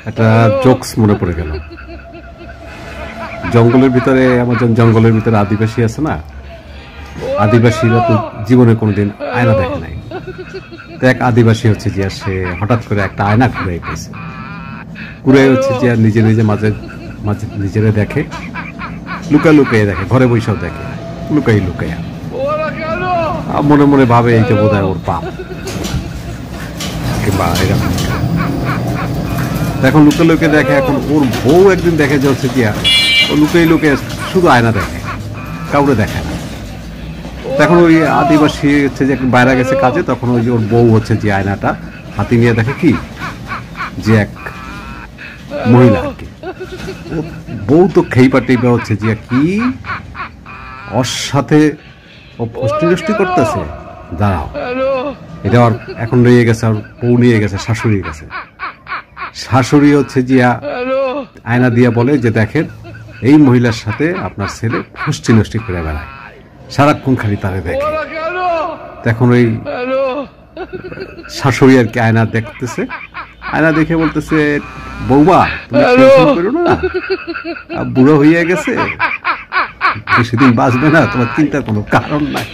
একটা জোকস মনে পড়ে গেল। জঙ্গলের ভিতরে, আমাজন জঙ্গলের ভিতরে আদিবাসী আছে না, আদিবাসীরা তো জীবনে কোনোদিন আয়না দেখে নাই। তো এক আদিবাসী হচ্ছে যে সে হঠাৎ করে একটা আয়না ঘুরে পেয়েছে, ঘুরে হচ্ছে যে নিজে নিজে মাঝে মাঝে নিজেরা দেখে, লুকা লুকাইয়ে দেখে, ঘরে বৈশাখ দেখে, লুকাইয়া মনে মনে ভাবে এইটা বোধ হয় ওর পাপ কিংবা এরকম। এখন লুকে লুকে দেখে, এখন ওর বউ একদিন দেখে যে হচ্ছে গিয়া ও লুকে শুধু আয়না দেখে, কাউরে দেখে না। তখন ওই আদিবাসী হচ্ছে যে বাইরে গেছে কাজে, তখন ওই যে ওর বউ হচ্ছে যে আয়নাটা হাতে নিয়ে দেখে কি যে এক মহিলা আর কি। ও বউ তো খেইপা টেইপা হচ্ছে যে কি ওর সাথে ও ফষ্টি করতেছে। দাঁড়াও, এটা আর এখন রয়ে গেছে, আর বউ নিয়ে গেছে শাশুড়ির কাছে। শাশুড়ি হচ্ছে জিয়া আয়না দিয়া বলে যে দেখেন এই মহিলার সাথে আপনার ছেলে ফষ্টি করে বেড়ায়, সারাক্ষণ খালি তারে দেখে। তখন ওই শাশুড়ি আর কি আয়না দেখতেছে, আয়না দেখে বলতেছে বৌমা তুমি টেনশন করো না, বুড়ো হইয়া গেছে, বেশিদিন বাঁচবে না, তোমার চিন্তার কোনো কারণ নাই।